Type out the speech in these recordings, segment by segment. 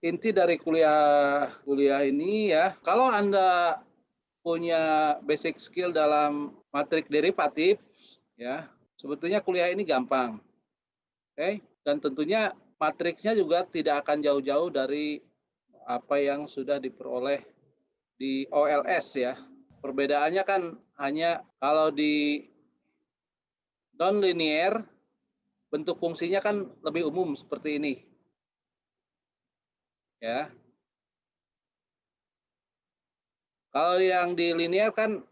inti dari kuliah ini ya, kalau Anda punya basic skill dalam matrik derivatif, ya, sebetulnya kuliah ini gampang, oke? Dan tentunya matriksnya juga tidak akan jauh-jauh dari apa yang sudah diperoleh di OLS ya. Perbedaannya kan hanya kalau di non-linear, bentuk fungsinya kan lebih umum seperti ini, ya. Kalau yang di linear kan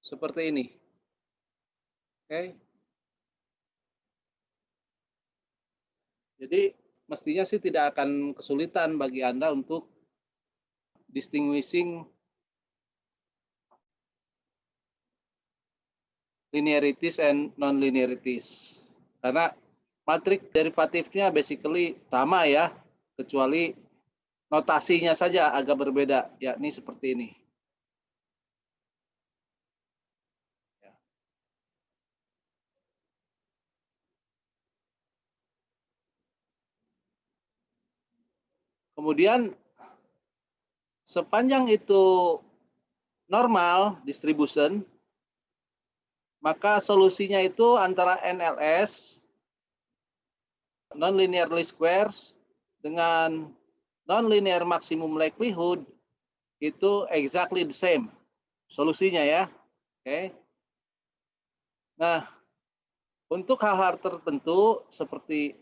seperti ini, oke? Jadi mestinya sih tidak akan kesulitan bagi Anda untuk distinguishing linearities and non-linearities. Karena matrik derivatifnya basically sama ya, kecuali notasinya saja agak berbeda, yakni seperti ini. Kemudian sepanjang itu normal distribution, maka solusinya itu antara NLS non-linear least squares dengan non-linear maximum likelihood itu exactly the same solusinya ya. Oke. Nah, untuk hal-hal tertentu seperti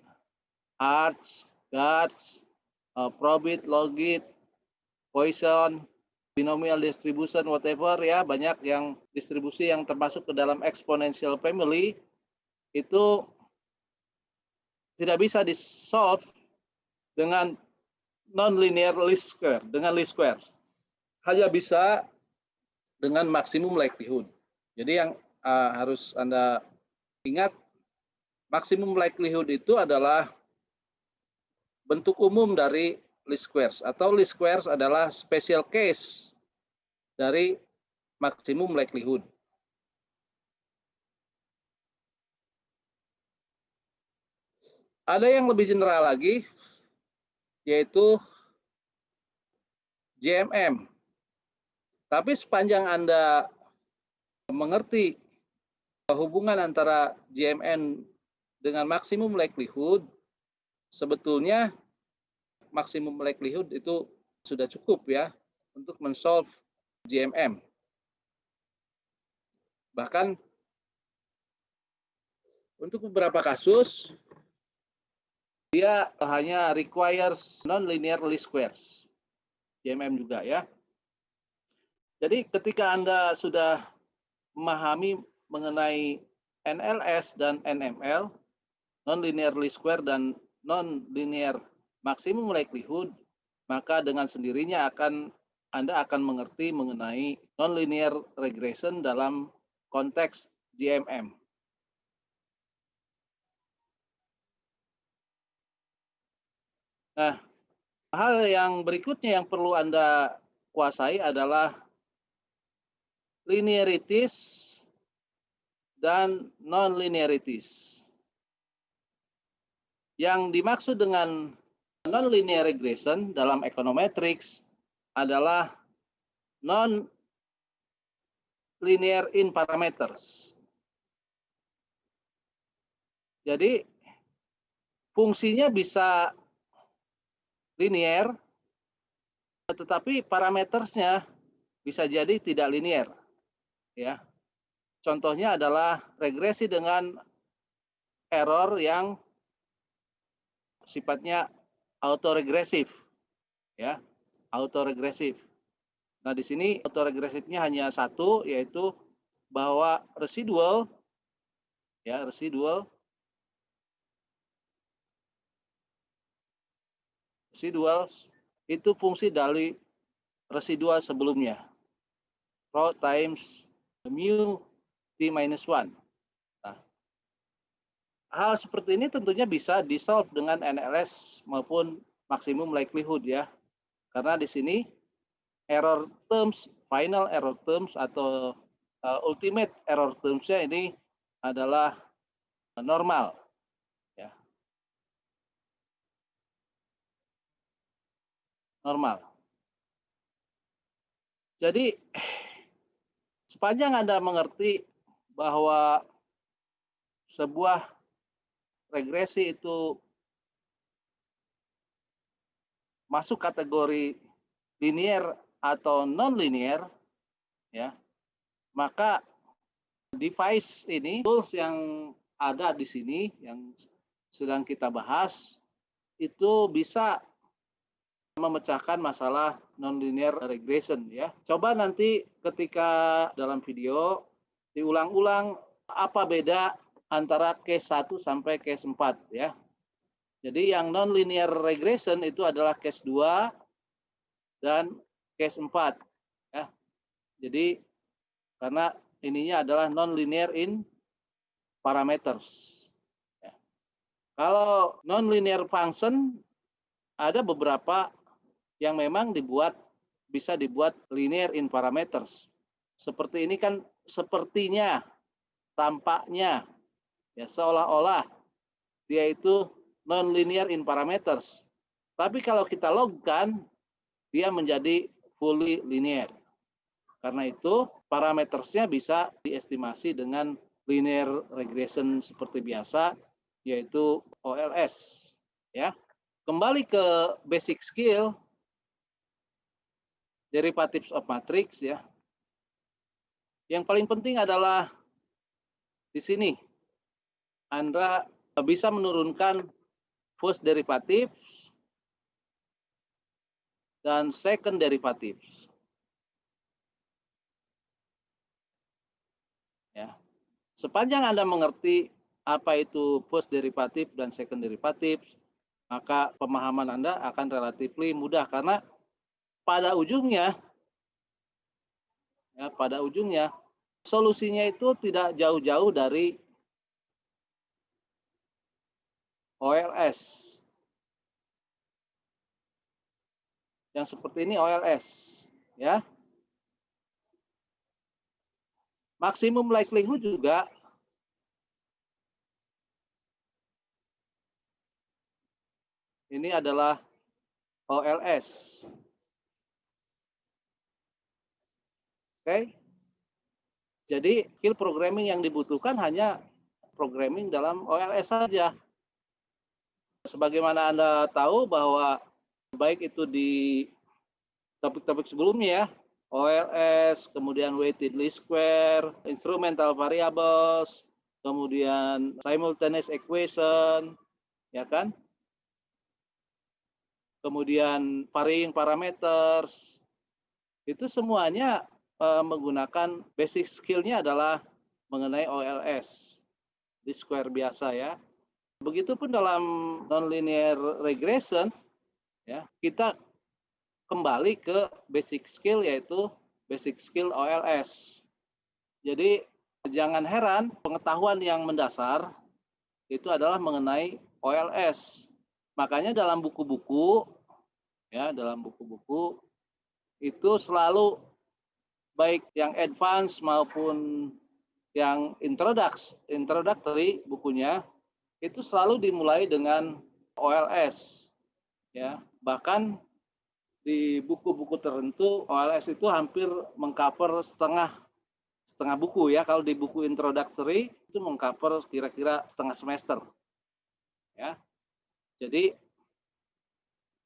arcs, guards, probit, logit, Poisson, binomial distribution, whatever ya, banyak yang distribusi yang termasuk ke dalam exponential family itu tidak bisa di-solve dengan non-linear least square, dengan least squares. Hanya bisa dengan maksimum likelihood. Jadi yang harus Anda ingat, maksimum likelihood itu adalah bentuk umum dari least squares, atau least squares adalah special case dari maksimum likelihood. Ada yang lebih general lagi, yaitu JMM. Tapi sepanjang Anda mengerti hubungan antara JMN dengan maksimum likelihood, sebetulnya maksimum likelihood itu sudah cukup ya untuk men-solve JMM. Bahkan untuk beberapa kasus dia hanya requires non-linear least squares, JMM juga ya. Jadi ketika Anda sudah memahami mengenai NLS dan NML, non-linear least square dan non-linear maximum likelihood, maka dengan sendirinya Anda akan mengerti mengenai non-linear regression dalam konteks JMM. Nah, hal yang berikutnya yang perlu Anda kuasai adalah linearities dan non-linearities. Yang dimaksud dengan non-linear regression dalam econometrics adalah non-linear in parameters. Jadi fungsinya bisa linear, tetapi parametersnya bisa jadi tidak linear. Ya, contohnya adalah regresi dengan error yang sifatnya autoregresif, ya, autoregresif. Nah, di sini autoregresifnya hanya satu, yaitu bahwa residual, ya, residual itu fungsi dari residual sebelumnya, rho times mu t minus 1. Nah, hal seperti ini tentunya bisa di-solve dengan NLS maupun maksimum likelihood ya. Karena di sini error terms, final error terms atau ultimate error terms-nya ini adalah normal. Ya. Normal. Jadi sepanjang Anda mengerti bahwa sebuah regresi itu masuk kategori linear atau non-linear, ya, maka device ini, tools yang ada di sini yang sedang kita bahas, itu bisa memecahkan masalah nonlinear regression, ya. Coba nanti ketika dalam video diulang-ulang apa beda antara case 1 sampai case 4, ya. Jadi yang nonlinear regression itu adalah case 2 dan case 4, ya. Jadi karena ininya adalah nonlinear in parameters. Ya. Kalau nonlinear function ada beberapa yang memang bisa dibuat linear in parameters. Seperti ini kan sepertinya, tampaknya, ya seolah-olah dia itu non-linear in parameters. Tapi kalau kita logkan, dia menjadi fully linear. Karena itu parametersnya bisa diestimasi dengan linear regression seperti biasa, yaitu OLS. Ya, kembali ke basic skill derivatives of matrix, ya. Yang paling penting adalah di sini Anda bisa menurunkan first derivatives dan second derivatives. Ya. Sepanjang Anda mengerti apa itu first derivative dan second derivatives, maka pemahaman Anda akan relatively mudah karena pada ujungnya solusinya itu tidak jauh-jauh dari OLS. Yang seperti ini OLS, ya. Maksimum likelihood juga ini adalah OLS. Oke. Jadi skill programming yang dibutuhkan hanya programming dalam OLS saja. Sebagaimana Anda tahu bahwa baik itu di topik-topik sebelumnya ya, OLS, kemudian weighted least square, instrumental variables, kemudian simultaneous equation, ya kan? Kemudian varying parameters, itu semuanya menggunakan basic skill-nya adalah mengenai OLS, least square biasa ya. Begitupun dalam nonlinear regression, ya, kita kembali ke basic skill yaitu basic skill OLS. Jadi jangan heran pengetahuan yang mendasar itu adalah mengenai OLS. Makanya dalam buku-buku, ya, itu selalu baik yang advance maupun yang introductory bukunya itu selalu dimulai dengan OLS, ya. Bahkan di buku-buku tertentu OLS itu hampir mengcover setengah buku ya. Kalau di buku introductory itu mengcover kira-kira setengah semester, ya. Jadi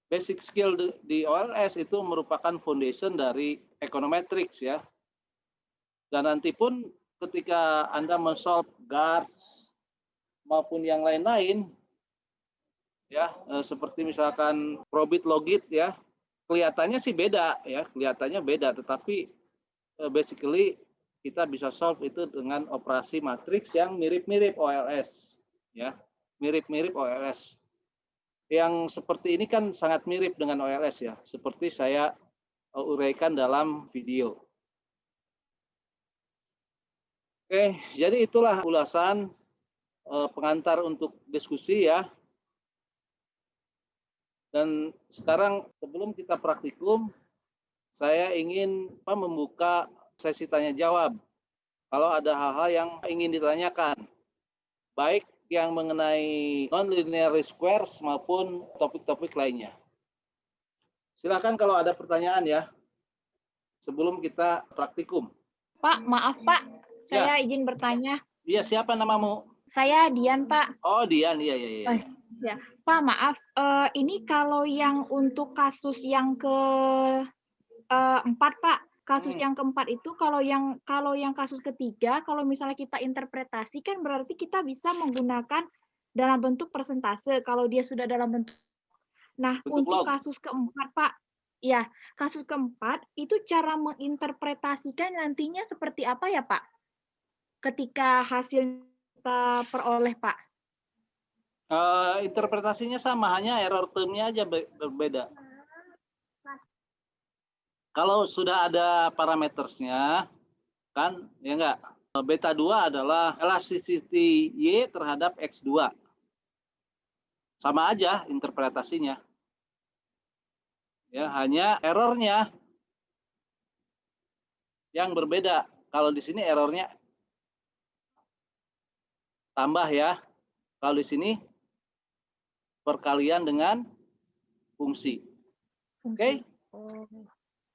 basic skill di OLS itu merupakan foundation dari econometrics ya. Dan nanti pun ketika Anda men-solve GARS maupun yang lain-lain ya, seperti misalkan probit logit ya, kelihatannya sih beda ya, tetapi basically kita bisa solve itu dengan operasi matriks yang mirip-mirip OLS ya, mirip-mirip OLS. Yang seperti ini kan sangat mirip dengan OLS ya, seperti saya uraikan dalam video. Oke, jadi itulah ulasan pengantar untuk diskusi ya. Dan sekarang sebelum kita praktikum, saya ingin membuka sesi tanya jawab. Kalau ada hal-hal yang ingin ditanyakan, baik yang mengenai non-linear squares maupun topik-topik lainnya. Silakan kalau ada pertanyaan ya, sebelum kita praktikum. Pak, maaf Pak, saya izin bertanya. Iya, siapa namamu? Saya Dian Pak. Oh, Dian, iya. Ya, Pak maaf, ini kalau yang untuk kasus yang keempat Pak, kasus yang keempat itu kalau yang kasus ketiga, kalau misalnya kita interpretasikan berarti kita bisa menggunakan dalam bentuk persentase kalau dia sudah dalam bentuk. Nah, untuk kasus keempat Pak, ya kasus keempat itu cara menginterpretasikan nantinya seperti apa ya Pak? Ketika hasil kita peroleh Pak. Interpretasinya sama, hanya error termnya aja berbeda. Kalau sudah ada parametersnya, kan, ya enggak? Beta 2 adalah elasticity Y terhadap X2. Sama aja interpretasinya. Ya, hanya errornya yang berbeda. Kalau di sini errornya tambah ya. Kalau di sini perkalian dengan fungsi. Oke?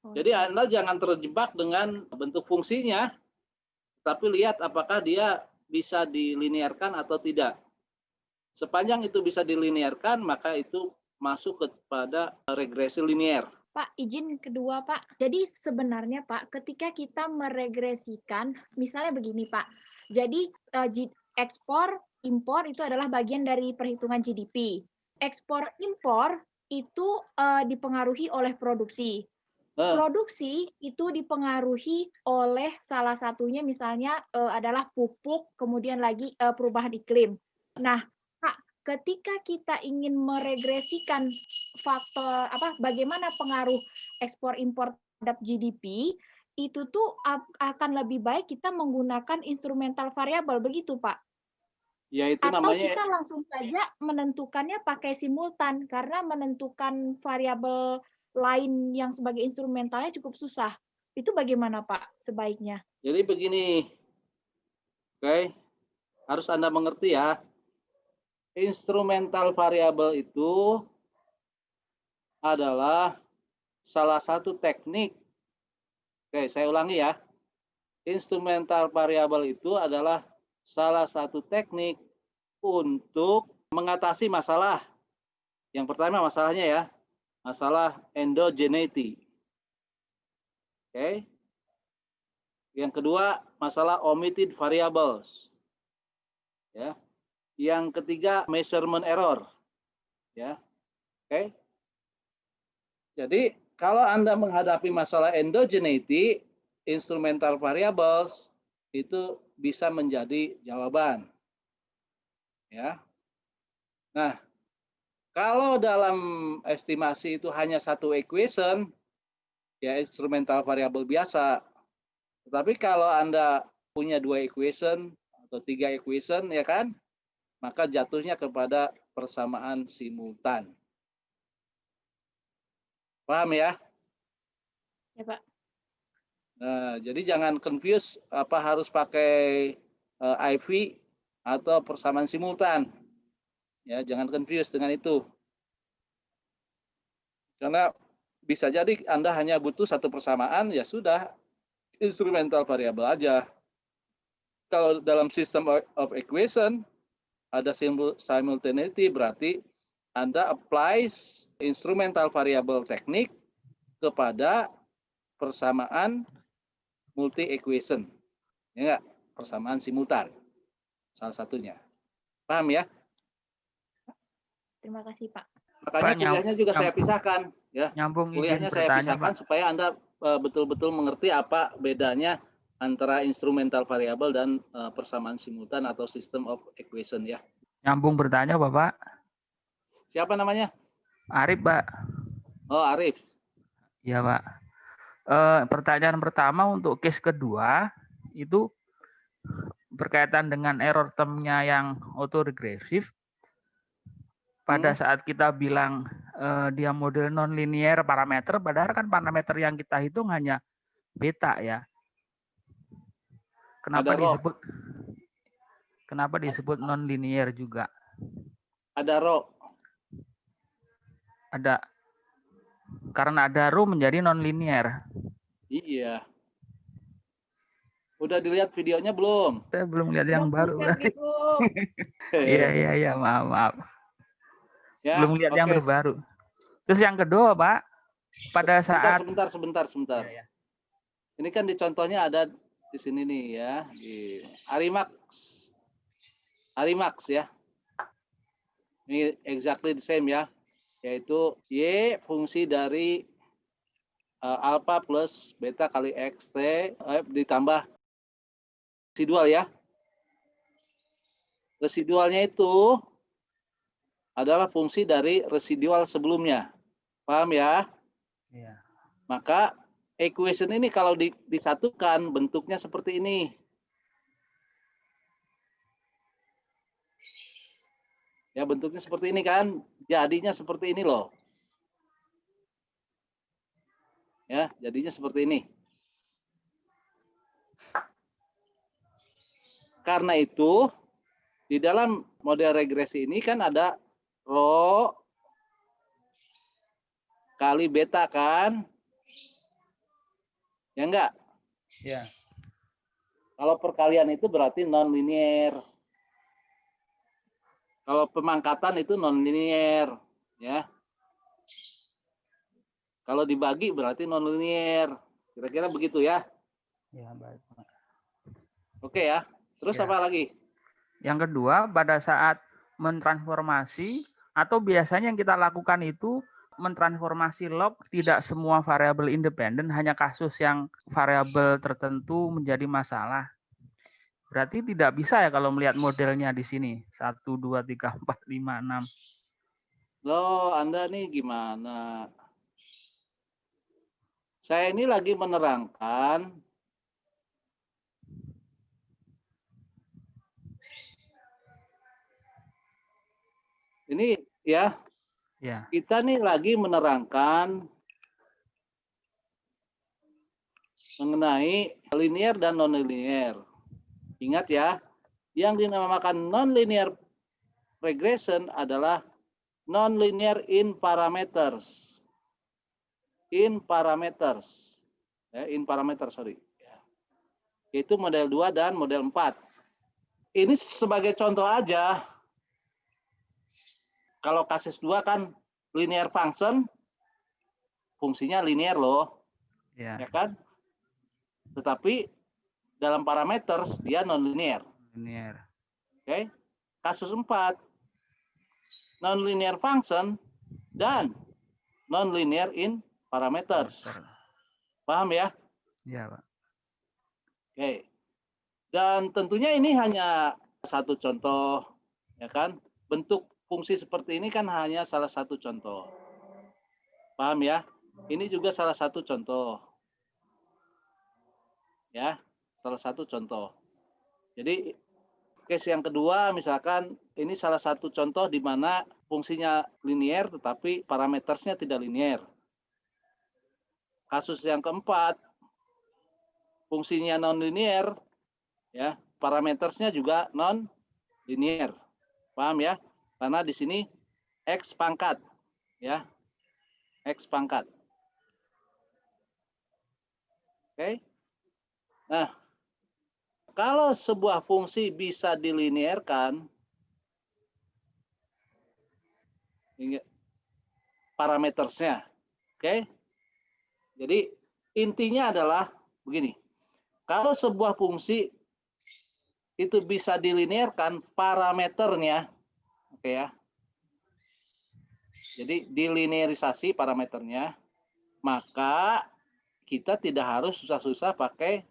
Jadi Anda jangan terjebak dengan bentuk fungsinya, tapi lihat apakah dia bisa dilinearkan atau tidak. Sepanjang itu bisa dilinearkan, maka itu masuk kepada regresi linear. Pak, izin kedua Pak. Jadi sebenarnya Pak, ketika kita meregresikan, misalnya begini Pak, jadi ekspor, impor itu adalah bagian dari perhitungan GDP. Ekspor impor itu dipengaruhi oleh produksi. Produksi itu dipengaruhi oleh salah satunya misalnya adalah pupuk, kemudian lagi perubahan iklim. Nah, Pak, ketika kita ingin meregresikan faktor bagaimana pengaruh ekspor impor terhadap GDP, itu tuh akan lebih baik kita menggunakan instrumental variabel, begitu Pak? Ya, itu atau namanya, kita langsung saja menentukannya pakai simultan, karena menentukan variabel lain yang sebagai instrumentalnya cukup susah. Itu bagaimana Pak sebaiknya? Jadi begini, oke, harus Anda mengerti ya, instrumental variabel itu adalah salah satu teknik. Oke, saya ulangi ya. Instrumental variabel itu adalah salah satu teknik untuk mengatasi masalah. Yang pertama masalahnya ya, masalah endogeneity. Oke. Yang kedua, masalah omitted variables. Ya. Yang ketiga, measurement error. Ya. Oke. Jadi, kalau Anda menghadapi masalah endogeneity, instrumental variables itu bisa menjadi jawaban. Ya. Nah, kalau dalam estimasi itu hanya satu equation, ya instrumental variabel biasa. Tetapi kalau Anda punya 2 equation atau 3 equation, ya kan, maka jatuhnya kepada persamaan simultan. Paham ya? Ya Pak. Nah, jadi jangan confuse apa harus pakai IV atau persamaan simultan. Ya, jangan confuse dengan itu. Karena bisa jadi Anda hanya butuh satu persamaan, ya sudah, instrumental variabel aja. Kalau dalam system of equation ada simultaneity, berarti Anda applies instrumental variable teknik kepada persamaan multi equation. Ya enggak? Persamaan simultan. Salah satunya. Paham ya? Terima kasih Pak. Makanya kuliahnya juga saya pisahkan, ya. Kuliahnya saya pisahkan Pak, supaya Anda betul-betul mengerti apa bedanya antara instrumental variable dan persamaan simultan atau system of equation ya. Nyambung bertanya Bapak. Siapa namanya? Arif Pak. Oh, Arif. Iya Pak. Pertanyaan pertama untuk case kedua itu berkaitan dengan error termnya yang autoregresif. Pada saat kita bilang dia model non-linear parameter, padahal kan parameter yang kita hitung hanya beta ya. Kenapa disebut? Kenapa disebut non-linear juga? Ada row. Ada, karena ada row menjadi non-linear. Iya. Udah dilihat videonya belum? Saya belum lihat yang Udah baru pusat berarti. gitu. Iya, maaf. Ya, Belum lihat yang oke. terbaru. Terus yang kedua, Pak, pada saat Sebentar. Iya. Ini kan di contohnya ada di sini nih ya, di Arimax. Arimax ya. Ini exactly the same ya, yaitu Y fungsi dari alpha plus beta kali XT ditambah residual ya. Residualnya itu adalah fungsi dari residual sebelumnya. Paham ya? Iya. Maka equation ini kalau disatukan bentuknya seperti ini. Ya, bentuknya seperti ini kan, jadinya seperti ini loh. Ya, jadinya seperti ini. Karena itu, di dalam model regresi ini kan ada rho kali beta kan? Ya enggak? Ya. Kalau perkalian itu berarti non-linear. Kalau pemangkatan itu non-linear. Ya. Kalau dibagi berarti non-linear. Kira-kira begitu ya. Ya, baik. Oke ya. Terus Ya. apa lagi? Yang kedua, pada saat mentransformasi atau biasanya yang kita lakukan itu mentransformasi log tidak semua variabel independen, hanya kasus yang variabel tertentu menjadi masalah. Berarti tidak bisa ya kalau melihat modelnya di sini. 1, 2, 3, 4, 5, 6. Loh, Anda nih gimana? Saya ini lagi menerangkan ini ya. Ya. Kita nih lagi menerangkan mengenai linear dan non-linear. Ingat ya, yang dinamakan non-linear regression adalah non-linear in parameters. In parameters. Sorry. Yaitu model 2 dan model 4. Ini sebagai contoh aja. Kalau kasus 2 kan linear function, fungsinya linear loh. Ya. Ya kan? Tetapi dalam parameters dia non-linear. Linear. Oke. Kasus 4, non-linear function dan non-linear in parameters. Paham ya? Ya, Pak. Oke. Dan tentunya ini hanya satu contoh, ya kan? Bentuk fungsi seperti ini kan hanya salah satu contoh. Paham ya? Ini juga salah satu contoh. Ya, salah satu contoh. Jadi case yang kedua misalkan ini salah satu contoh di mana fungsinya linear tetapi parametersnya tidak linear. Kasus yang keempat, fungsinya non-linear, ya, parametersnya juga non-linear. Paham ya? Karena di sini X pangkat, ya, X pangkat. Oke? Nah, kalau sebuah fungsi bisa dilinearkan, parametersnya, oke? Jadi intinya adalah begini, kalau sebuah fungsi itu bisa dilinearkan parameternya, oke ya. Jadi dilinearisasi parameternya, maka kita tidak harus susah-susah pakai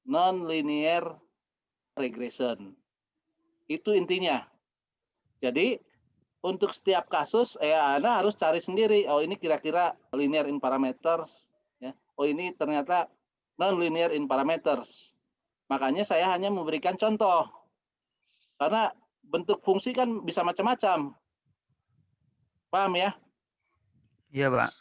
non-linear regression. Itu intinya. Jadi untuk setiap kasus, Anda harus cari sendiri. Oh ini kira-kira linear in parameters, ya. Oh ini ternyata non-linear in parameters. Makanya saya hanya memberikan contoh. Karena bentuk fungsi kan bisa macam-macam. Paham ya? Iya, Pak.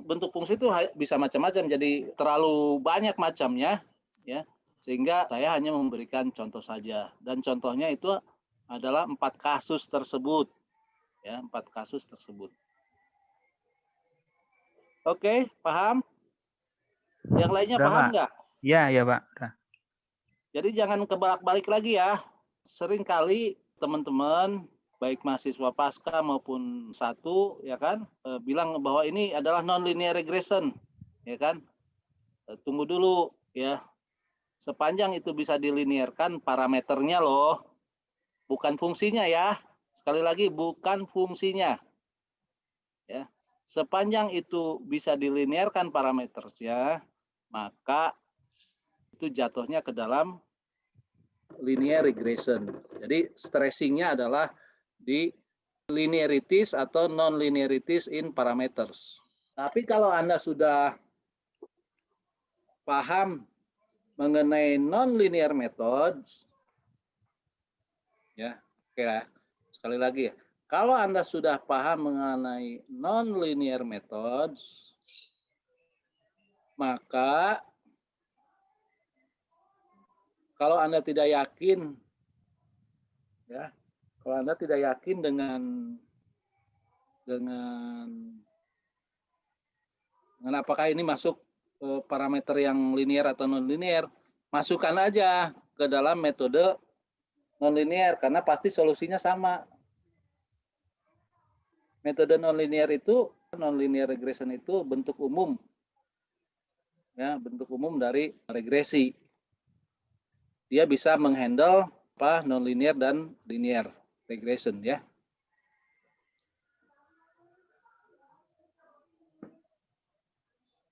Bentuk fungsi itu bisa macam-macam. Jadi terlalu banyak macamnya, ya. Sehingga saya hanya memberikan contoh saja. Dan contohnya itu adalah 4 kasus tersebut. Ya, 4 kasus tersebut. Oke, paham? Yang lainnya Udah, paham Pak. nggak? Iya, Pak. Udah. Jadi jangan kebolak-balik lagi ya. Seringkali teman-teman baik mahasiswa pasca maupun satu ya kan bilang bahwa ini adalah non-linear regression, ya kan? Tunggu dulu ya. Sepanjang itu bisa dilinearkan parameternya loh, bukan fungsinya ya. Sekali lagi bukan fungsinya. Ya. Sepanjang itu bisa dilinearkan parameternya, maka itu jatuhnya ke dalam linear regression. Jadi stressingnya adalah di linearities atau non-linearities in parameters. Tapi kalau Anda sudah paham mengenai non-linear methods, ya, oke ya. Sekali lagi ya, kalau Anda sudah paham mengenai non-linear methods, maka kalau Anda tidak yakin, ya, kalau Anda tidak yakin dengan apakah ini masuk parameter yang linear atau non-linear, masukkan aja ke dalam metode non-linear karena pasti solusinya sama. Metode non-linear itu, non-linear regression itu bentuk umum, ya, bentuk umum dari regresi. Dia bisa menghandle non-linear dan linear regression, ya.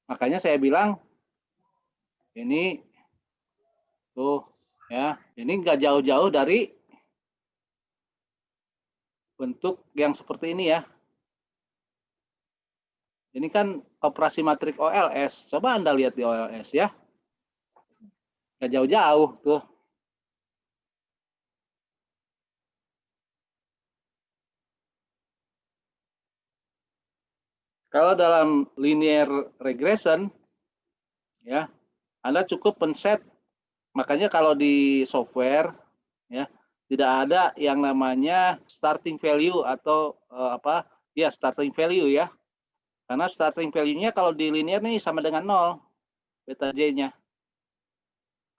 Makanya saya bilang ini tuh ya, ini nggak jauh-jauh dari bentuk yang seperti ini ya. Ini kan operasi matrik OLS. Coba Anda lihat di OLS ya. Nggak jauh-jauh tuh. Kalau dalam linear regression, ya, Anda cukup penset. Makanya kalau di software, ya, tidak ada yang namanya starting value atau ya starting value ya. Karena starting value-nya kalau di linear nih sama dengan 0, beta J-nya.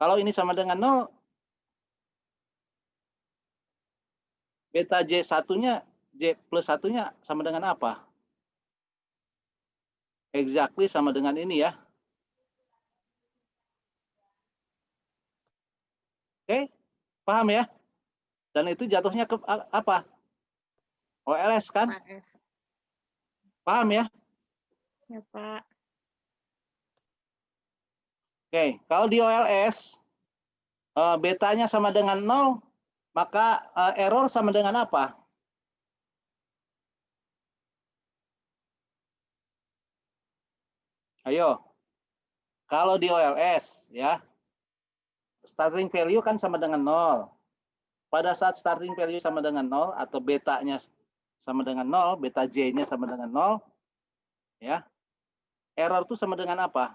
Kalau ini sama dengan 0, beta J1-nya, J plus 1-nya sama dengan apa? Exactly sama dengan ini ya. Oke, paham ya? Dan itu jatuhnya ke apa? OLS kan? OLS. Paham ya? Ya, Pak. Oke, kalau di OLS, betanya sama dengan 0, maka error sama dengan apa? Ayo, kalau di OLS, ya, starting value kan sama dengan 0. Pada saat starting value sama dengan 0 atau betanya sama dengan 0, beta J-nya sama dengan 0, ya, error itu sama dengan apa?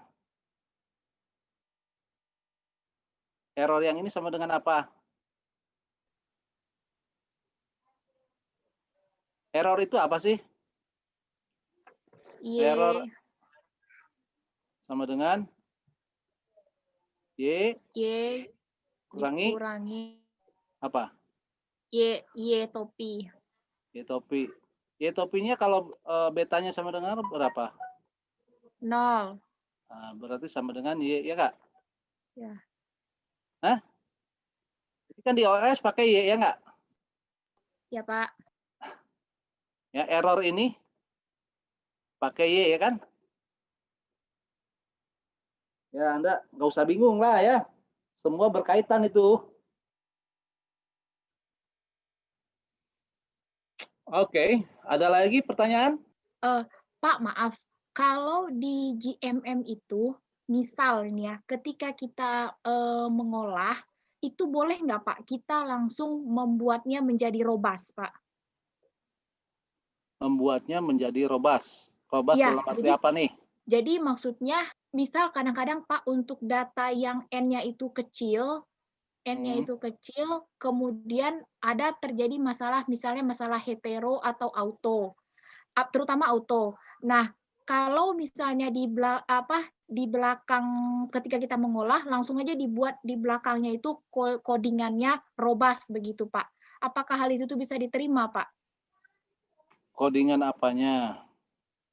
Error yang ini sama dengan apa? Error itu apa sih? Error sama dengan Y kurangi apa? Y topi. Y topi. Y topinya kalau betanya sama dengan berapa? 0. Nah, berarti sama dengan Y, ya Kak? Ya. Hah? Ini kan di OLS pakai Y, ya nggak? Ya, Pak. Ya, error ini pakai Y, ya kan? Ya, Anda nggak usah bingung lah ya. Semua berkaitan itu. Oke, ada lagi pertanyaan? Pak, maaf. Kalau di GMM itu, misalnya ketika kita mengolah, itu boleh nggak, Pak, kita langsung membuatnya menjadi robust, Pak? Membuatnya menjadi robust. Robust Ya, dalam arti apa nih? jadi maksudnya misal kadang-kadang Pak untuk data yang N-nya itu kecil, kemudian ada terjadi masalah, misalnya masalah hetero atau auto, terutama auto. Nah, kalau misalnya di belakang ketika kita mengolah, langsung aja dibuat di belakangnya itu codingannya robust begitu, Pak. Apakah hal itu tuh bisa diterima, Pak? Codingan apanya?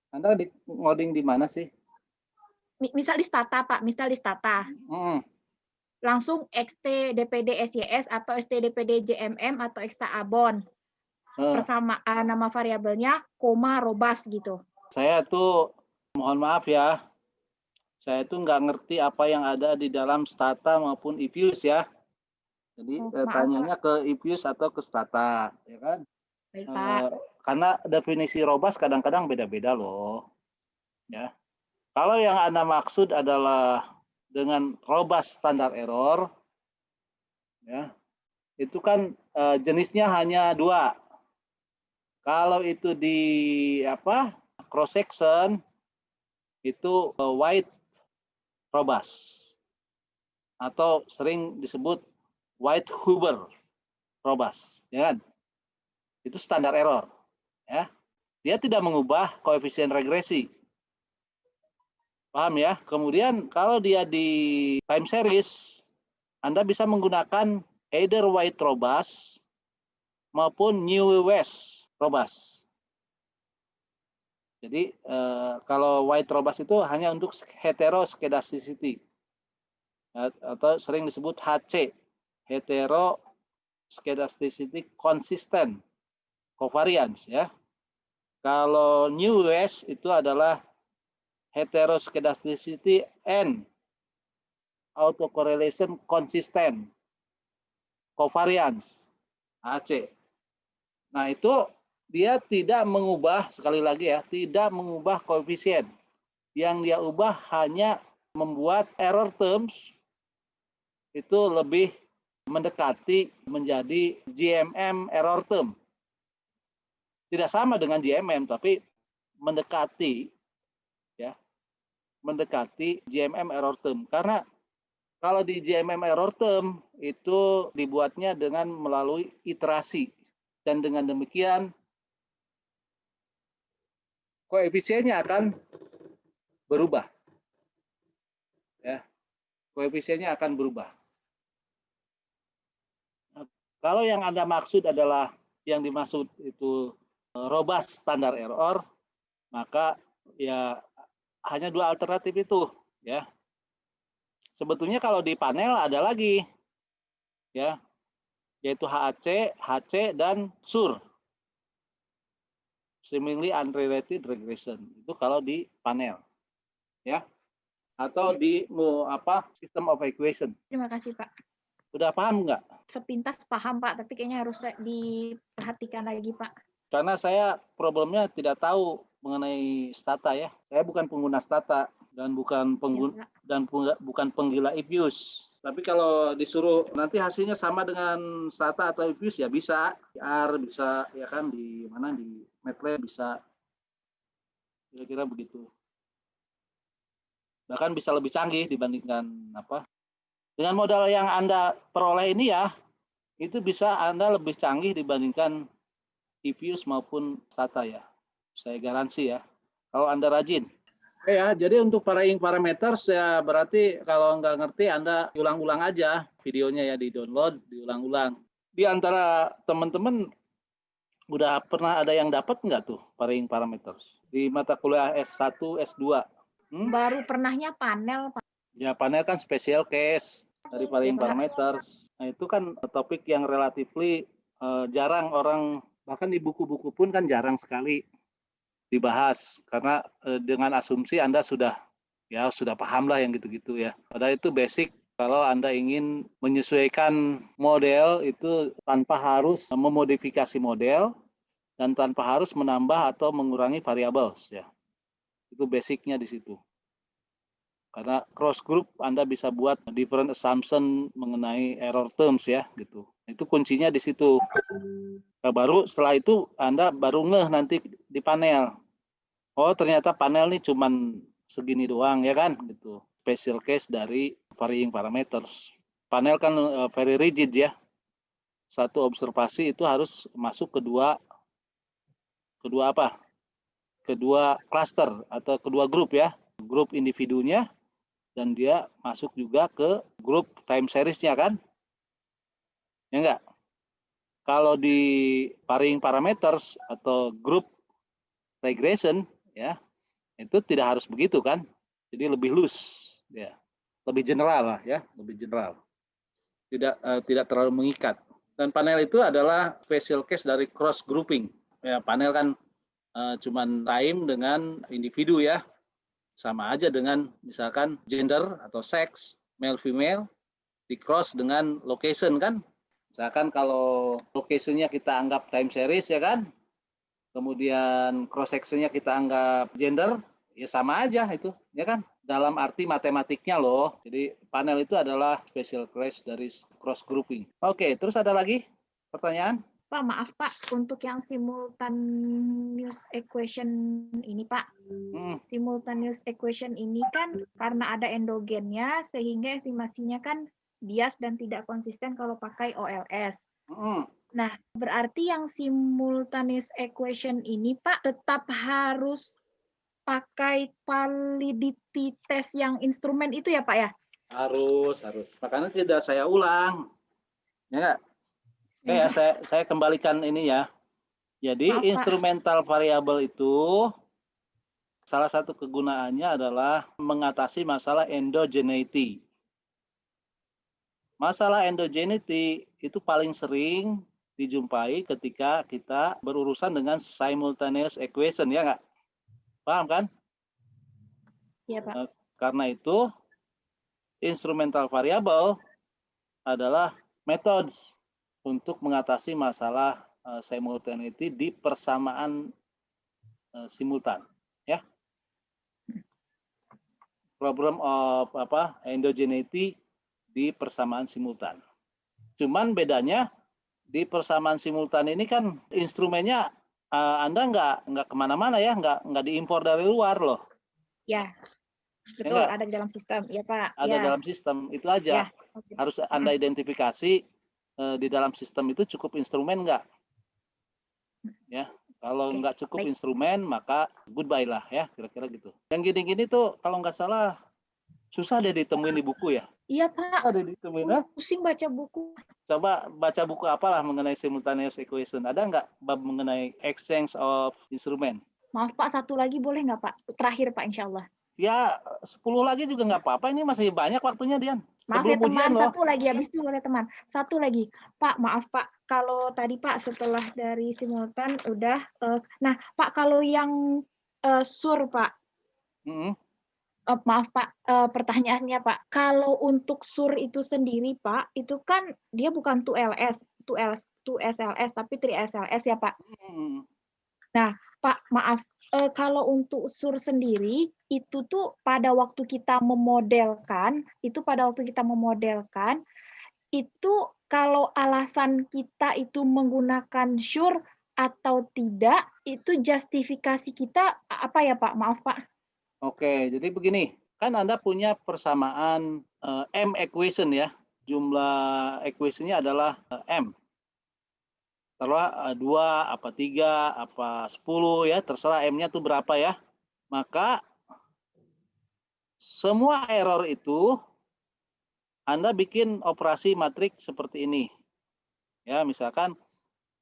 Anda ngoding di mana sih? Misal di Stata, Pak, langsung XT DPD SYS atau ST DPD JMM atau XT Abon. Persamaan nama variabelnya koma robust gitu. Saya tuh mohon maaf ya, saya tuh nggak ngerti apa yang ada di dalam Stata maupun IPUS ya. Jadi tanyanya ke IPUS atau ke Stata, ya kan? Baik, Pak. Karena definisi robust kadang-kadang beda-beda loh, ya. Kalau yang Anda maksud adalah dengan robust standar error, ya, itu kan jenisnya hanya 2. Kalau itu di cross section itu white robust atau sering disebut white Huber robust, ya kan? Itu standar error, ya. Dia tidak mengubah koefisien regresi. Paham ya? Kemudian kalau dia di time series, Anda bisa menggunakan either white robust maupun new west robust. Jadi kalau white robust itu hanya untuk heteroskedasticity atau sering disebut HC, heteroskedasticity consistent covariance, ya. Kalau new west itu adalah heteroskedasticity and autocorrelation consistent covariance HC. Nah, itu dia tidak mengubah, sekali lagi ya, tidak mengubah koefisien. Yang dia ubah hanya membuat error terms itu lebih mendekati menjadi GMM error term. Tidak sama dengan GMM, tapi mendekati, ya, mendekati GMM error term. Karena kalau di GMM error term itu dibuatnya dengan melalui iterasi, dan dengan demikian koefisiennya akan berubah, ya, koefisiennya akan berubah. Nah, kalau yang Anda maksud adalah yang dimaksud itu robust standar error, maka ya hanya 2 alternatif itu, ya. Sebetulnya kalau di panel ada lagi, ya, yaitu HAC, HC, dan SUR, seemingly unrelated regression. Itu kalau di panel, ya, atau di system of equation. Terima kasih, Pak. Udah paham nggak? Sepintas paham, Pak, tapi kayaknya harus diperhatikan lagi, Pak. Karena saya problemnya tidak tahu mengenai Stata, ya. Saya bukan pengguna Stata dan bukan penggila IPUS. Tapi kalau disuruh nanti hasilnya sama dengan Stata atau IPUS ya bisa, R bisa, ya kan, di mana di MATLAB bisa, kira-kira begitu. Bahkan bisa lebih canggih dibandingkan dengan modal yang Anda peroleh ini, ya, itu bisa Anda lebih canggih dibandingkan IPUS maupun Stata, ya. Saya garansi, ya, kalau Anda rajin. Ya, jadi untuk parameters ya berarti kalau nggak ngerti Anda ulang-ulang aja videonya, ya, di-download, diulang-ulang. Di antara teman-teman udah pernah ada yang dapat nggak tuh parameters di mata kuliah S1, S2? Baru pernahnya panel, Pak. Ya, panel kan special case dari parameters. Nah, itu kan topik yang relatively jarang orang, bahkan di buku-buku pun kan jarang sekali dibahas, karena dengan asumsi Anda sudah paham lah yang gitu-gitu, ya. Padahal itu basic kalau Anda ingin menyesuaikan model itu tanpa harus memodifikasi model dan tanpa harus menambah atau mengurangi variables, ya. Itu basicnya di situ. Karena cross group Anda bisa buat different assumption mengenai error terms, ya, gitu. Itu kuncinya di situ. Nah, baru setelah itu Anda baru ngeh nanti di panel. Oh, ternyata panel ini cuman segini doang ya kan gitu. Special case dari varying parameters. Panel kan very rigid ya. Satu observasi itu harus masuk kedua apa? Kedua cluster atau kedua grup ya. Grup individunya dan dia masuk juga ke grup time series-nya kan? Ya enggak? Kalau di varying parameters atau group regression ya, itu tidak harus begitu kan? Jadi lebih loose ya. Lebih general lah ya, lebih general. Tidak terlalu mengikat. Dan panel itu adalah special case dari cross grouping. Ya, panel kan cuman time dengan individu ya. Sama aja dengan misalkan gender atau sex, male female di cross dengan location kan. Misalkan kalau location-nya kita anggap time series ya kan. Kemudian cross section-nya kita anggap gender, ya sama aja itu, ya kan? Dalam arti matematiknya loh. Jadi panel itu adalah special case dari cross grouping. Oke, terus ada lagi pertanyaan? Pak, maaf Pak, untuk yang simultaneous equation ini Pak. Simultaneous equation ini kan karena ada endogennya sehingga estimasinya kan bias dan tidak konsisten kalau pakai OLS. Nah, berarti yang simultaneous equation ini Pak tetap harus pakai validity test yang instrumen itu ya Pak ya? Harus. Makanya tidak saya ulang. Ya nggak? Oke ya, saya kembalikan ini ya. Jadi Maaf, instrumental variable itu salah satu kegunaannya adalah mengatasi masalah endogeneity. Masalah endogeneity itu paling sering dijumpai ketika kita berurusan dengan simultaneous equation, ya nggak? Paham kan? Iya, Pak. Karena itu, instrumental variable adalah metode untuk mengatasi masalah simultaneity di persamaan simultan, ya. Problem of endogeneity di persamaan simultan. Cuman bedanya di persamaan simultan ini kan instrumennya Anda nggak kemana-mana ya, nggak diimpor dari luar loh. Ya, betul, ada di dalam sistem, ya Pak. Ada dalam sistem, itu aja. Ya. Okay. Harus Anda identifikasi di dalam sistem itu cukup instrumen nggak? Ya, kalau nggak cukup instrumen maka goodbye lah ya, kira-kira gitu. Yang gini-gini tuh kalau nggak salah susah deh ditemuin di buku ya. Iya Pak. Ada ditemuin ya? Pusing baca buku. Coba baca buku apalah mengenai simultaneous equation. Ada nggak bab mengenai exchange of instrument? Maaf Pak, satu lagi boleh nggak Pak? Terakhir Pak, insya Allah. Ya, 10 lagi juga nggak apa-apa. Ini masih banyak waktunya, Dian. Maaf ya teman, satu lagi. Habis itu boleh teman. Satu lagi. Pak, maaf Pak. Kalau tadi Pak setelah dari simultan udah. Nah Pak, kalau yang sur Pak. Maaf Pak, pertanyaannya Pak. Kalau untuk sur itu sendiri Pak, itu kan dia bukan 2LS, 2SLS, tapi 3SLS ya Pak. Nah Pak, maaf. Kalau untuk sur sendiri, itu tuh pada waktu kita memodelkan, itu kalau alasan kita itu menggunakan sur atau tidak, itu justifikasi kita apa ya Pak? Maaf Pak. Oke, jadi begini, kan Anda punya persamaan M equation ya, jumlah equation-nya adalah M. Terserah 2, apa 3, apa 10 ya, terserah M-nya itu berapa ya. Maka semua error itu Anda bikin operasi matrik seperti ini. Ya, misalkan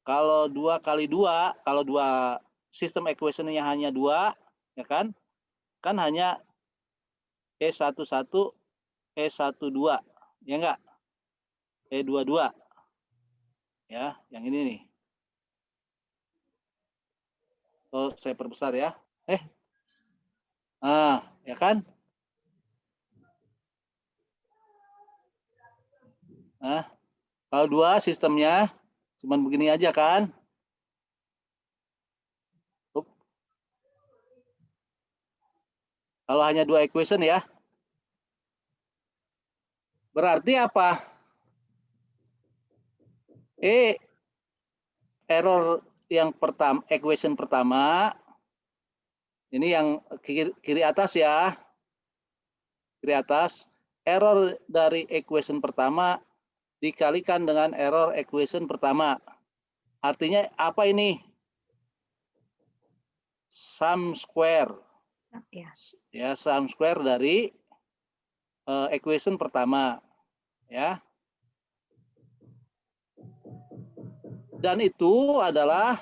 kalau 2 kali 2, kalau dua sistem equation-nya hanya 2, ya kan? Kan hanya E11, E12, ya enggak? E22. Ya, yang ini nih. Oh, saya perbesar ya. Ya kan? Kalau 2 sistemnya cuman begini aja kan? Kalau hanya 2 equation ya. Berarti apa? Error yang pertama, equation pertama Ini yang kiri atas ya. Kiri atas. Error dari equation pertama dikalikan dengan error equation pertama. Artinya apa ini? Sum square. Ya. Ya, sum square dari equation pertama. Ya. Dan itu adalah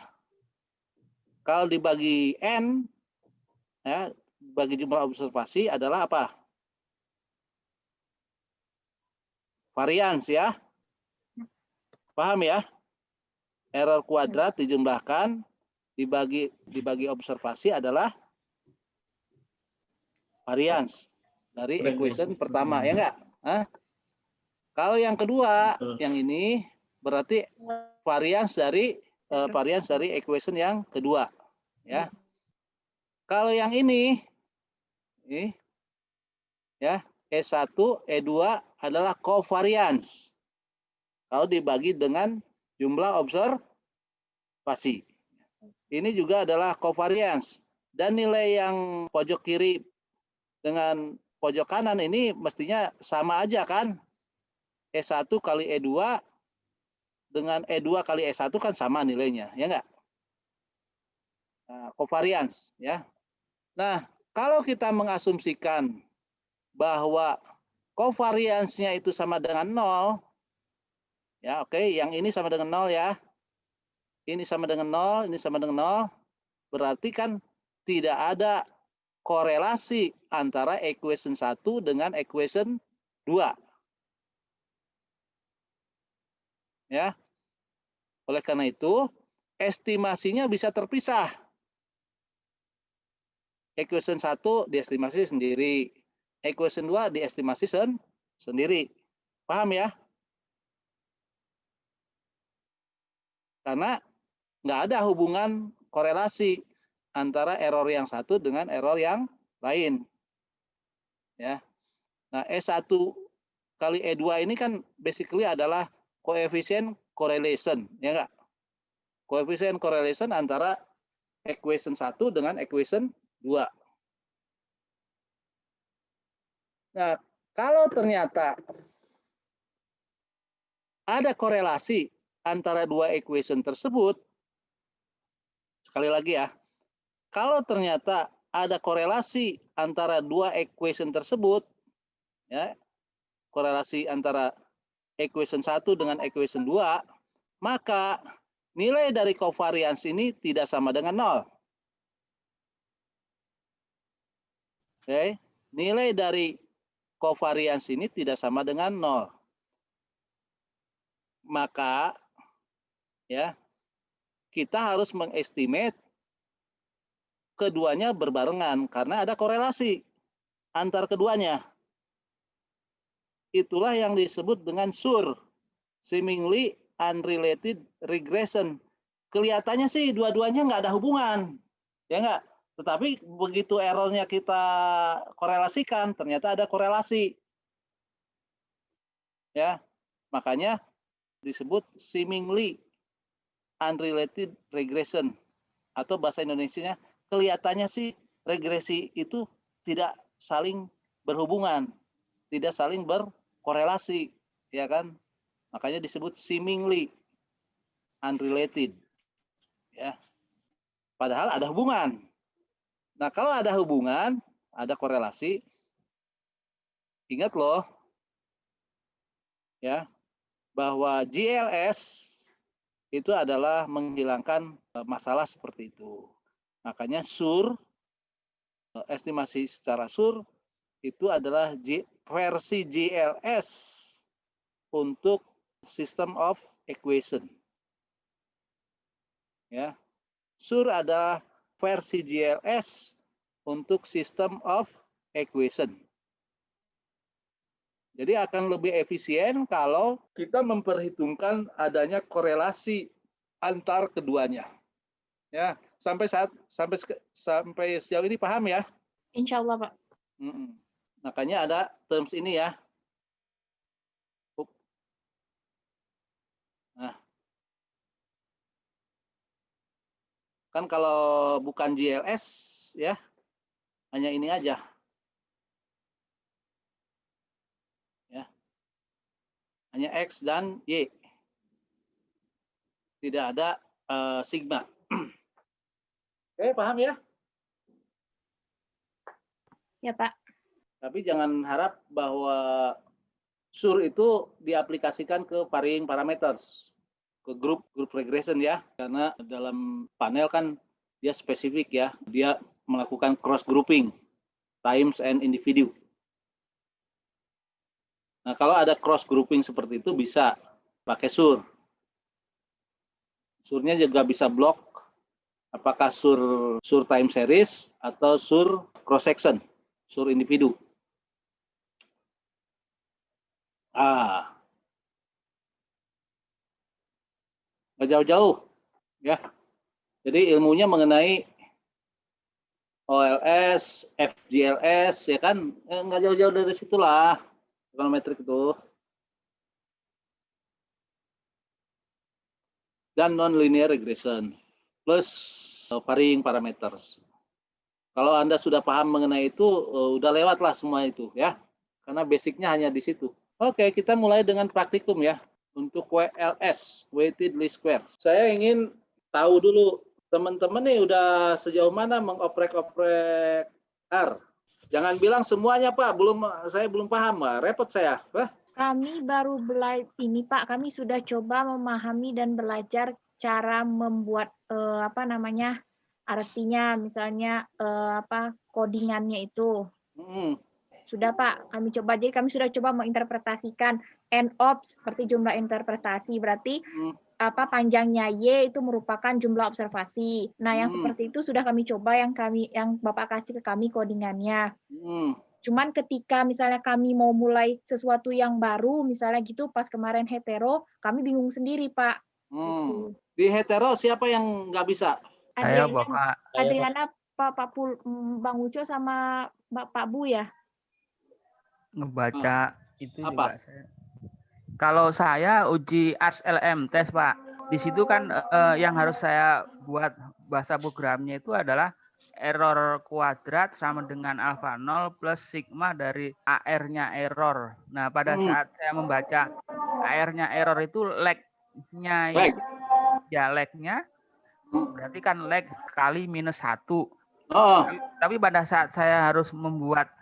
kalau dibagi N, ya, bagi jumlah observasi adalah apa? Varians ya. Paham ya? Error kuadrat dijumlahkan dibagi observasi adalah varians dari equation pertama, ya enggak? Hah? Kalau yang kedua, yang ini berarti varians dari equation yang kedua, ya. Kalau yang ini ya, E1, E2 adalah covariance. Kalau dibagi dengan jumlah observasi. Ini juga adalah covariance. Dan nilai yang pojok kiri dengan pojok kanan ini mestinya sama aja kan? E1 kali E2 dengan E2 kali E1 kan sama nilainya, ya enggak? Nah, covariance, ya. Nah, kalau kita mengasumsikan bahwa covariance-nya itu sama dengan 0, ya oke, yang ini sama dengan 0 ya. Ini sama dengan 0, ini sama dengan 0, berarti kan tidak ada korelasi antara equation 1 dengan equation 2. Ya. Oleh karena itu, estimasinya bisa terpisah. Equation 1 diestimasi sendiri, equation 2 diestimasi sendiri. Paham ya? Karena nggak ada hubungan korelasi antara error yang satu dengan error yang lain. Ya. Nah, E1 kali E2 ini kan basically adalah koefisien correlation, ya enggak? Koefisien correlation antara equation 1 dengan equation 2. Nah, kalau ternyata ada korelasi antara dua equation tersebut, sekali lagi ya, kalau ternyata ada korelasi antara dua equation tersebut, ya, korelasi antara equation 1 dengan equation 2, maka nilai dari covariance ini tidak sama dengan 0. Oke, nilai dari covariance ini tidak sama dengan 0. Maka ya, kita harus mengestimate keduanya berbarengan karena ada korelasi antar keduanya. Itulah yang disebut dengan SUR, seemingly unrelated regression. Kelihatannya sih dua-duanya nggak ada hubungan, ya nggak? Tetapi begitu errornya kita korelasikan, ternyata ada korelasi. Ya, makanya disebut seemingly unrelated regression, atau bahasa Indonesianya kelihatannya sih regresi itu tidak saling berhubungan, tidak saling berkorelasi, ya kan? Makanya disebut seemingly unrelated, ya. Padahal ada hubungan. Nah, kalau ada hubungan, ada korelasi, ingat loh, ya, bahwa GLS itu adalah menghilangkan masalah seperti itu. Makanya SUR, estimasi secara SUR, itu adalah versi GLS untuk system of equation. Ya, SUR adalah versi GLS untuk system of equation. Jadi akan lebih efisien kalau kita memperhitungkan adanya korelasi antar keduanya. Ya, sampai sejauh ini paham ya? Insya Allah, Pak. Makanya ada terms ini ya. Nah, kan kalau bukan GLS ya, hanya ini aja. Ya. Hanya X dan Y. Tidak ada sigma. Oke, paham ya? Ya, Pak. Tapi jangan harap bahwa SUR itu diaplikasikan ke varying parameters, ke grup regression ya. Karena dalam panel kan dia spesifik ya. Dia melakukan cross grouping times and individu. Nah, kalau ada cross grouping seperti itu bisa pakai SUR. SUR-nya juga bisa blok apakah SUR time series atau SUR cross section, SUR individu. Nggak jauh-jauh ya. Jadi ilmunya mengenai OLS, FGLS ya kan, nggak jauh-jauh dari situlah trigonometrik itu. Dan non-linear regression plus varying parameters. Kalau Anda sudah paham mengenai itu, udah lewatlah semua itu ya. Karena basicnya hanya di situ. Oke, kita mulai dengan praktikum ya. Untuk WLS, weighted least square. Saya ingin tahu dulu, teman-teman nih udah sejauh mana mengoprek-oprek R. Jangan bilang semuanya Pak, saya belum paham, Pak. Repot saya. Kami baru belajar ini Pak, kami sudah coba memahami dan belajar cara membuat artinya misalnya codingannya itu. Sudah Pak, kami coba. Jadi kami sudah coba menginterpretasikan n-ops seperti jumlah interpretasi. Berarti panjangnya Y itu merupakan jumlah observasi. Nah, yang seperti itu sudah kami coba yang Bapak kasih ke kami codingannya. Cuman ketika misalnya kami mau mulai sesuatu yang baru, misalnya gitu pas kemarin hetero, kami bingung sendiri, Pak. Gitu. Di hetero siapa yang nggak bisa? Saya, Bapak. Adriana, Bang Uco sama Pak Bu ya? Ngebaca itu apa? juga saya. Kalau saya uji ARS-LM tes, Pak. Di situ kan yang harus saya buat bahasa programnya itu adalah error kuadrat sama dengan alfa 0 plus sigma dari AR-nya error. Nah, pada saat saya membaca AR-nya error itu lag-nya itu, ya lag-nya berarti kan lag kali minus 1. Tapi pada saat saya harus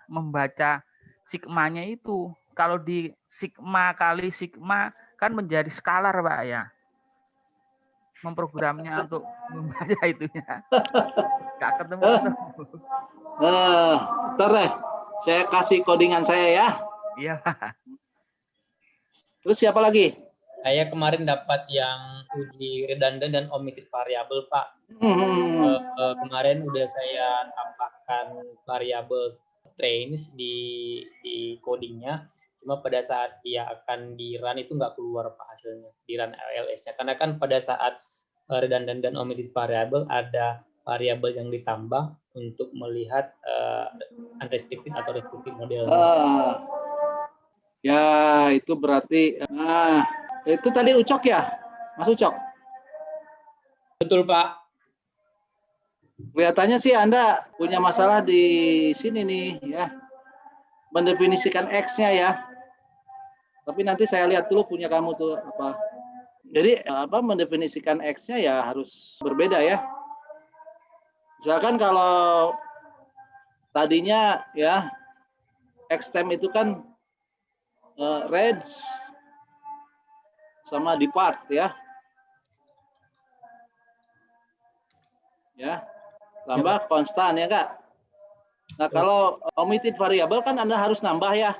membaca sigmanya itu, kalau di sigma kali sigma kan menjadi skalar, Pak ya. Memprogramnya untuk membaca itunya. Nggak ketemu. Ntar deh, saya kasih codingan saya ya. Iya. Terus siapa lagi? Saya kemarin dapat yang uji redundant dan omitted variable, Pak. Kemarin udah saya tambahkan variabel trains di codingnya. Cuma pada saat dia akan di run itu nggak keluar Pak hasilnya di run LLS-nya. Karena kan pada saat redundant dan omitted variable ada variabel yang ditambah untuk melihat unrestricted atau restricted model. Ya itu berarti itu tadi Ucok ya, Mas Ucok? Betul Pak. Kelihatannya sih Anda punya masalah di sini nih ya, mendefinisikan X-nya ya. Tapi nanti saya lihat dulu punya kamu tuh apa. Jadi mendefinisikan X-nya ya harus berbeda ya. Misalkan kalau tadinya ya X-tem itu kan range sama depart ya. Ya. Tambah konstan ya Kak. Nah, kalau omitted variable kan Anda harus nambah ya.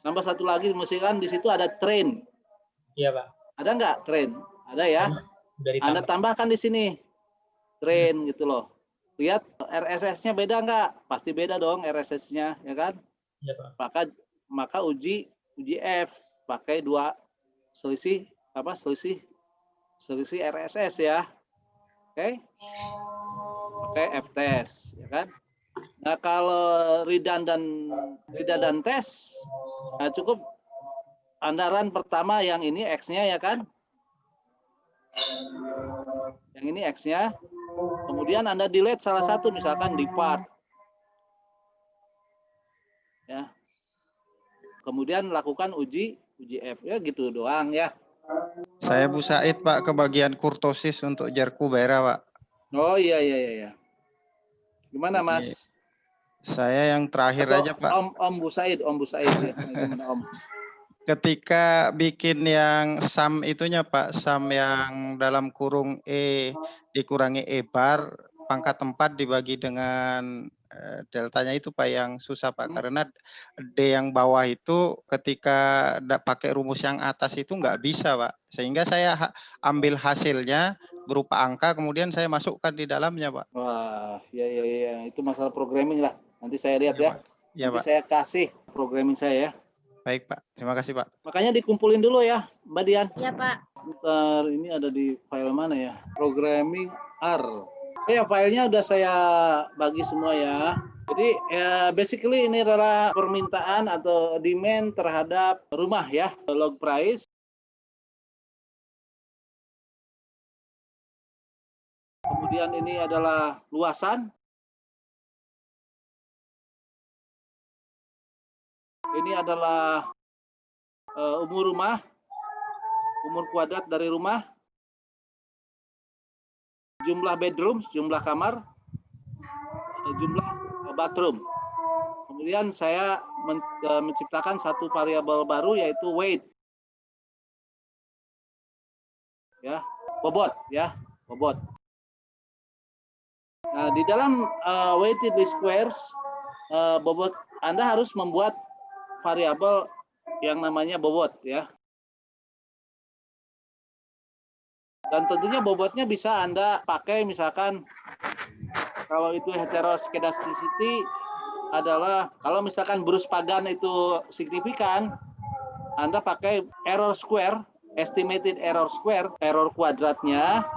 Nambah satu lagi, mesti kan di situ ada train. Iya, Pak. Ada nggak train? Ada ya. Anda tambahkan di sini train gitu loh. Lihat RSS-nya beda nggak? Pasti beda dong RSS-nya, ya kan? Iya, Pak. Maka uji F pakai selisih RSS ya. Oke. Pakai F-test, ya kan? Nah, kalau redundant test, nah cukup Anda run pertama yang ini X-nya ya kan? Yang ini X-nya, Kemudian Anda delete salah satu, misalkan depart. Ya. Kemudian lakukan uji F. Ya gitu doang ya. Saya Bu Said Pak, ke bagian kurtosis untuk Jarkubera Pak. Oh iya. Gimana Jadi, Mas? saya yang terakhir Atau aja Pak. Om Bu Said ya. Gimana Om? Ketika bikin yang sum itunya Pak, sum yang dalam kurung E dikurangi E bar, pangkat 4 dibagi dengan deltanya itu Pak yang susah Pak. Karena D yang bawah itu ketika pakai rumus yang atas itu nggak bisa Pak. Sehingga saya ambil hasilnya berupa angka, kemudian saya masukkan di dalamnya Pak. Wah, iya. Itu masalah programming lah. Nanti saya lihat ya. Ya, Nanti Pak. saya kasih programming saya ya. Baik Pak, terima kasih Pak. Makanya dikumpulin dulu ya, Mbak Dian. Iya, Pak. Bentar, ini ada di file mana ya? Programming R. Ya, filenya udah saya bagi semua ya. Jadi, basically ini adalah permintaan atau demand terhadap rumah ya, log price. Kemudian ini adalah luasan. Ini adalah umur rumah, umur kuadrat dari rumah, jumlah bedroom, jumlah kamar, jumlah bathroom. Kemudian saya menciptakan satu variabel baru yaitu weight. Ya, bobot ya, bobot. Nah, di dalam weighted least squares, bobot Anda harus membuat variabel yang namanya bobot ya. Dan tentunya bobotnya bisa Anda pakai misalkan kalau itu heteroskedasticity adalah kalau misalkan Bruce Pagan itu signifikan, Anda pakai error square, estimated error square, error kuadratnya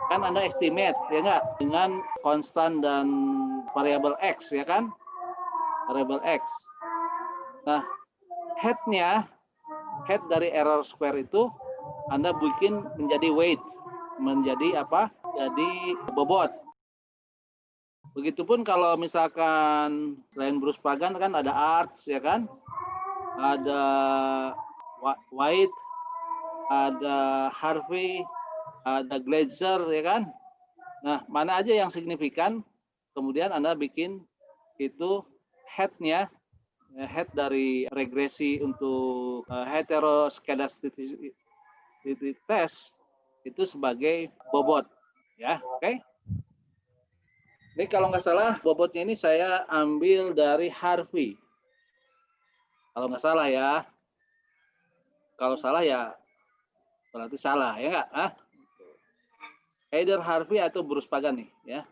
kan Anda estimate ya enggak dengan konstan dan variabel X ya kan? Variabel X. Nah, head dari error square itu Anda bikin menjadi weight, menjadi apa? Jadi bobot. Begitupun kalau misalkan selain Bruce Pagan kan ada Arts ya kan? Ada White, ada Harvey, ada Glazer ya kan? Nah, mana aja yang signifikan, kemudian Anda bikin itu head-nya, head dari regresi untuk heteroskedasticity test itu sebagai bobot ya, oke? Ini kalau nggak salah bobotnya ini saya ambil dari Harvey. Kalau nggak salah ya. Kalau salah ya berarti salah ya nggak? Either Harvey atau Bruce Pagan nih ya.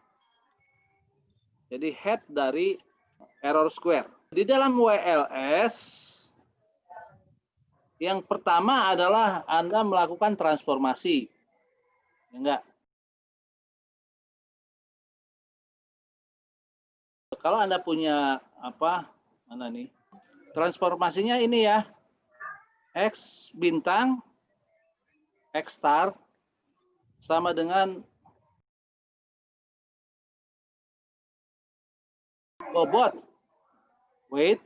Jadi head dari error square. Di dalam WLS yang pertama adalah Anda melakukan transformasi. Ya enggak? Kalau Anda punya apa? Mana nih? Transformasinya ini ya. X bintang X star sama dengan bobot weight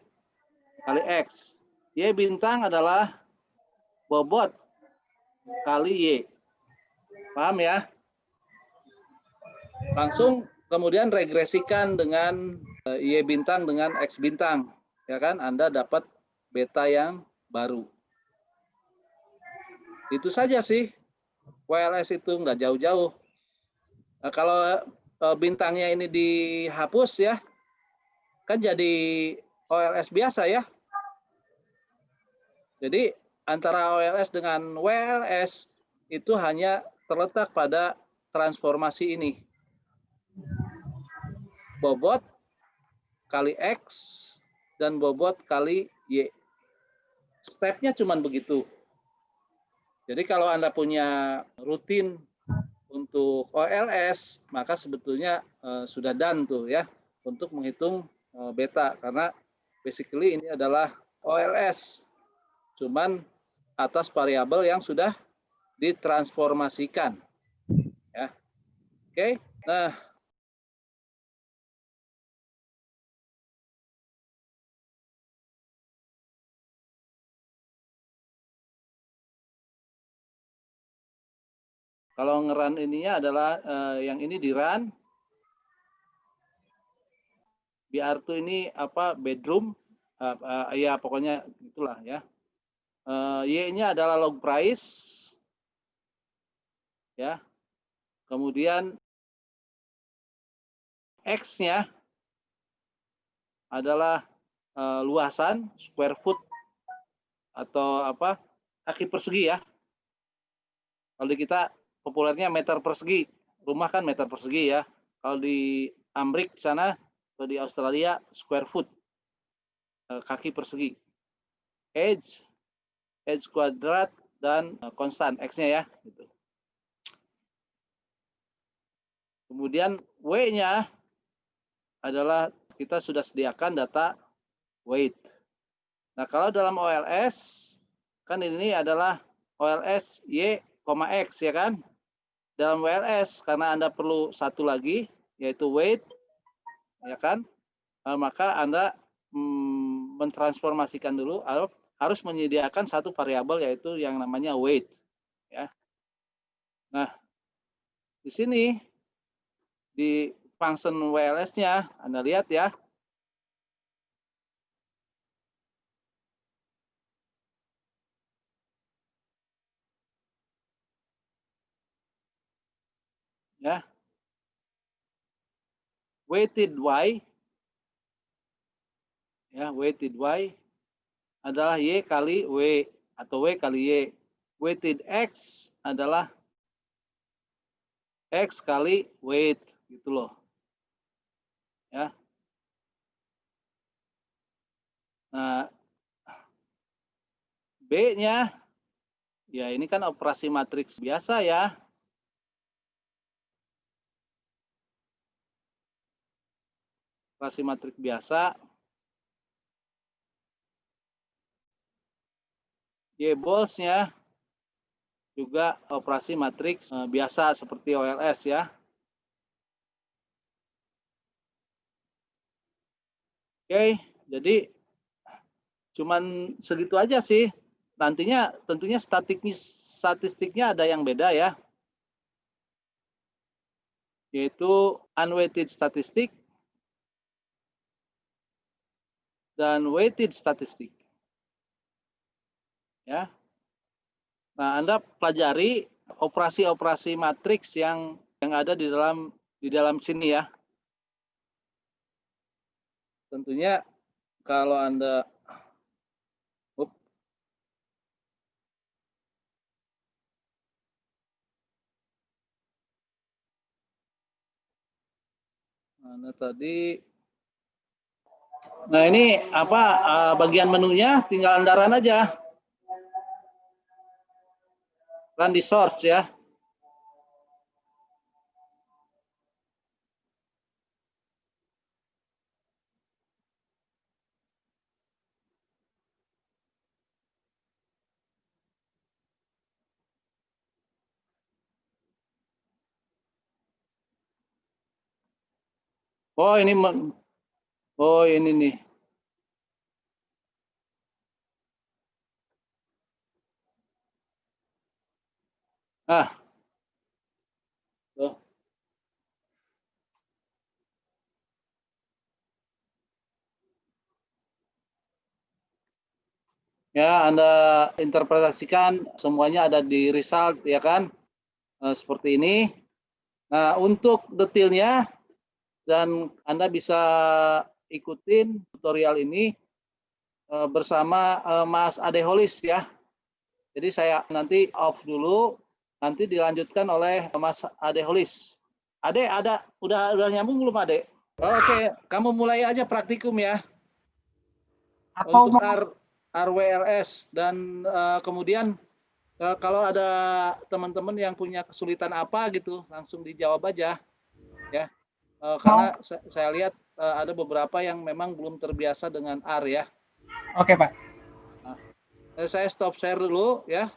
kali X. Y bintang adalah bobot kali Y. Paham ya? Langsung kemudian regresikan dengan Y bintang dengan X bintang. Ya kan? Anda dapat beta yang baru. Itu saja sih. WLS itu nggak jauh-jauh. Nah, kalau bintangnya ini dihapus ya, kan jadi OLS biasa ya. Jadi antara OLS dengan WLS itu hanya terletak pada transformasi ini. Bobot kali X dan bobot kali Y. Stepnya cuma begitu. Jadi kalau Anda punya rutin untuk OLS, maka sebetulnya sudah done tuh ya untuk menghitung beta karena basically ini adalah OLS. Cuman atas variabel yang sudah ditransformasikan. Ya. Oke. Nah, kalau ngeran ininya adalah yang ini di run. BR2 ini apa bedroom, ya pokoknya itulah ya. Y-nya adalah log price, ya. Kemudian X-nya adalah luasan square foot atau apa kaki persegi ya. Kalau di kita populernya meter persegi, rumah kan meter persegi ya. Kalau di Amerika sana atau di Australia square foot, kaki persegi. Edge kuadrat dan konstan X-nya ya. Gitu. Kemudian W-nya adalah kita sudah sediakan data weight. Nah kalau dalam OLS kan ini adalah OLS Y, X ya kan. Dalam WLS karena Anda perlu satu lagi yaitu weight ya kan, maka Anda mentransformasikan dulu harus menyediakan satu variabel yaitu yang namanya weight ya. Nah di sini di function WLS-nya Anda lihat ya. Ya, weighted Y, ya weighted Y adalah Y kali W atau W kali Y. Weighted X adalah X kali weight gitu loh. Ya. Nah, B-nya ya ini kan operasi matriks biasa ya. Operasi matriks biasa. Y-balls-nya juga operasi matriks biasa seperti OLS ya. Oke, jadi cuman segitu aja sih. Nantinya tentunya statistiknya ada yang beda ya. Yaitu unweighted statistik dan weighted statistik. Ya. Nah, Anda pelajari operasi-operasi matriks yang ada di dalam sini ya. Tentunya kalau Anda nah ini apa bagian menunya tinggal Anda run aja. Run di source ya. Oh ini ini nih. Tuh. Ya, Anda interpretasikan semuanya ada di result ya kan. Seperti ini. Nah, untuk detailnya dan Anda bisa ikutin tutorial ini bersama Mas Ade Holis ya. Jadi saya nanti off dulu, nanti dilanjutkan oleh Mas Ade Holis. Ade udah nyambung belum Ade? Oke, kamu mulai aja praktikum ya. Atau untuk RWLS dan kemudian kalau ada teman-teman yang punya kesulitan apa gitu langsung dijawab aja ya. Karena saya lihat ada beberapa yang memang belum terbiasa dengan R ya. Oke Pak. Nah, saya stop share dulu ya.